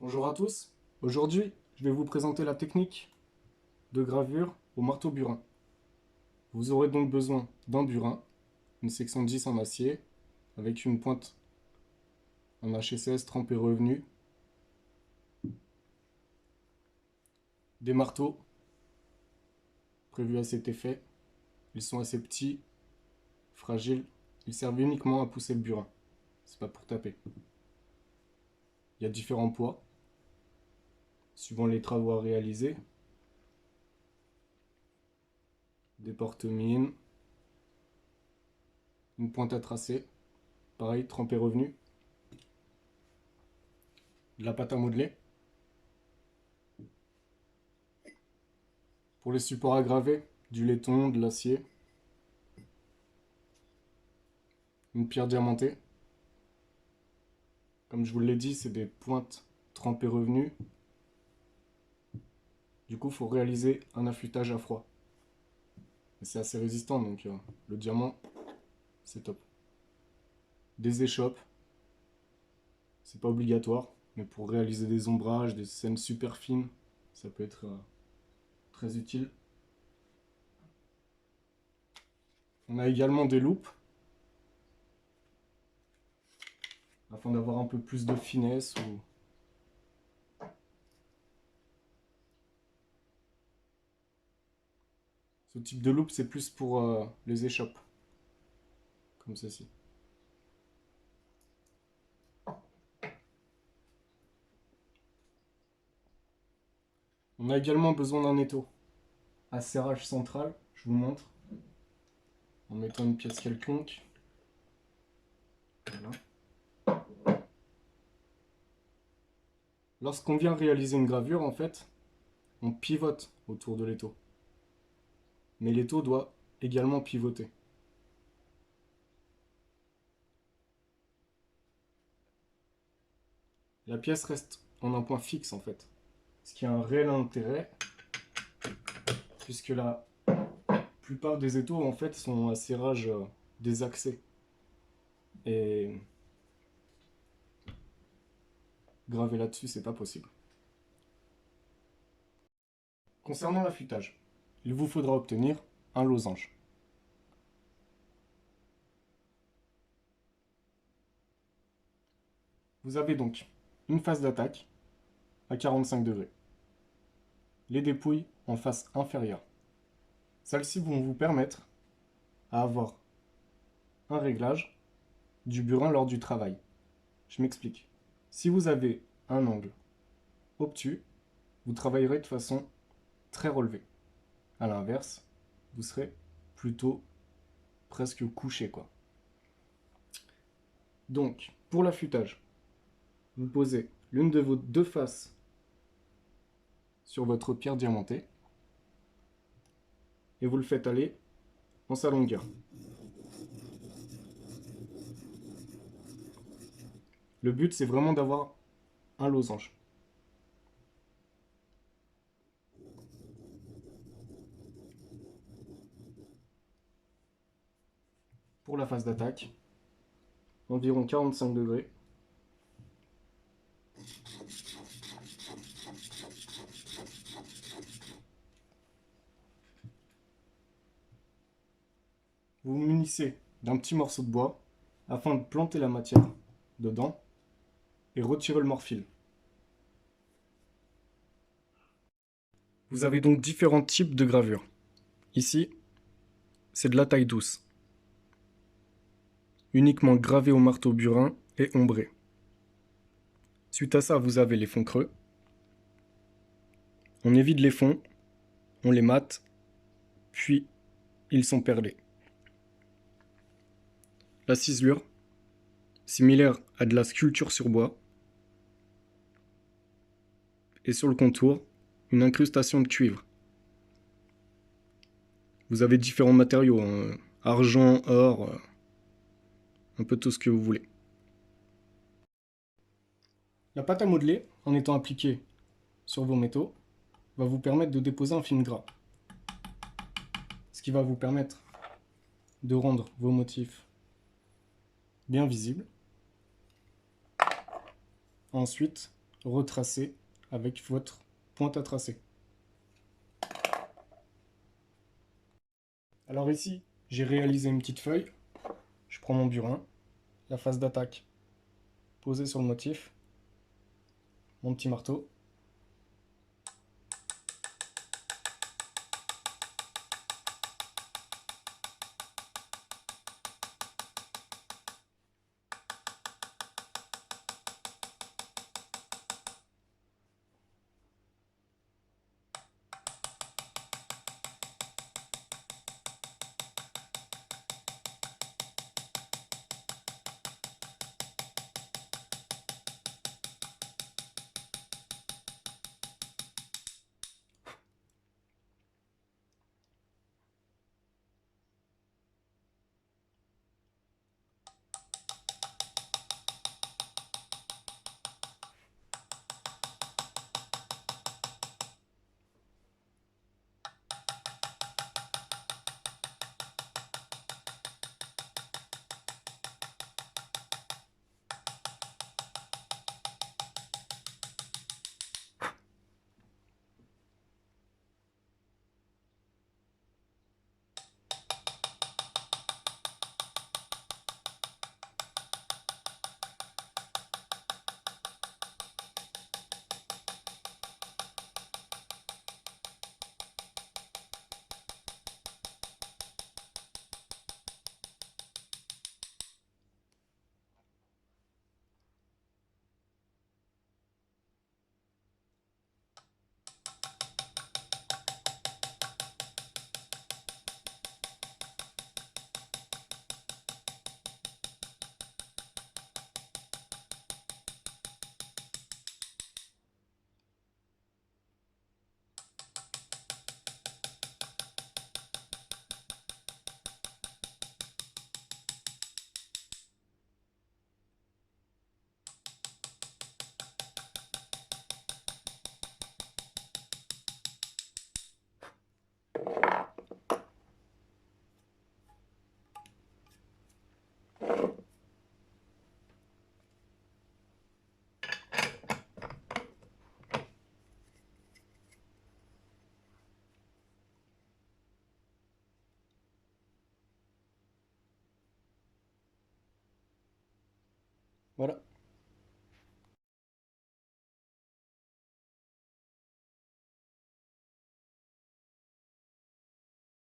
Bonjour à tous, aujourd'hui je vais vous présenter la technique de gravure au marteau burin. Vous aurez donc besoin d'un burin, une section 10 en acier, avec une pointe en HSS trempé revenu, des marteaux prévus à cet effet. Ils sont assez petits, fragiles, ils servent uniquement à pousser le burin, c'est pas pour taper. Il y a différents poids, suivant les travaux à réaliser, des porte-mines, une pointe à tracer, pareil, trempé revenu, de la pâte à modeler. Pour les supports à graver, du laiton, de l'acier, une pierre diamantée. Comme je vous l'ai dit, c'est des pointes trempées revenues. Du coup, il faut réaliser un affûtage à froid. Et c'est assez résistant, donc le diamant, c'est top. Des échoppes, c'est pas obligatoire, mais pour réaliser des ombrages, des scènes super fines, ça peut être très utile. On a également des loupes, afin d'avoir un peu plus de finesse. Ce type de loupe, c'est plus pour les échoppes, comme ceci. On a également besoin d'un étau à serrage central, je vous montre, en mettant une pièce quelconque. Voilà. Lorsqu'on vient réaliser une gravure, en fait, on pivote autour de l'étau. Mais l'étau doit également pivoter. La pièce reste en un point fixe, en fait. Ce qui a un réel intérêt, puisque la plupart des étaux, en fait, sont à serrage désaxé. Et graver là-dessus, c'est pas possible. Concernant l'affûtage, il vous faudra obtenir un losange. Vous avez donc une face d'attaque à 45 degrés. Les dépouilles en face inférieure. Celles-ci vont vous permettre à avoir un réglage du burin lors du travail. Je m'explique. Si vous avez un angle obtus, vous travaillerez de façon très relevée. A l'inverse, vous serez plutôt presque couché, quoi. Donc, pour l'affûtage, vous posez l'une de vos deux faces sur votre pierre diamantée et vous le faites aller en sa longueur. Le but, c'est vraiment d'avoir un losange. Pour la phase d'attaque, environ 45 degrés. Vous vous munissez d'un petit morceau de bois afin de planter la matière dedans et retirer le morphile. Vous avez donc différents types de gravures. Ici, c'est de la taille douce, uniquement gravée au marteau burin et ombrée. Suite à ça, vous avez les fonds creux. On évite les fonds, on les mate, puis ils sont perlés. La ciselure, similaire à de la sculpture sur bois, et sur le contour, une incrustation de cuivre. Vous avez différents matériaux, hein, argent, or, un peu tout ce que vous voulez. La pâte à modeler, en étant appliquée sur vos métaux, va vous permettre de déposer un film gras. Ce qui va vous permettre de rendre vos motifs bien visibles. Ensuite, retracer avec votre pointe à tracer. Alors ici, j'ai réalisé une petite feuille. Je prends mon burin, la face d'attaque posée sur le motif, mon petit marteau. Voilà.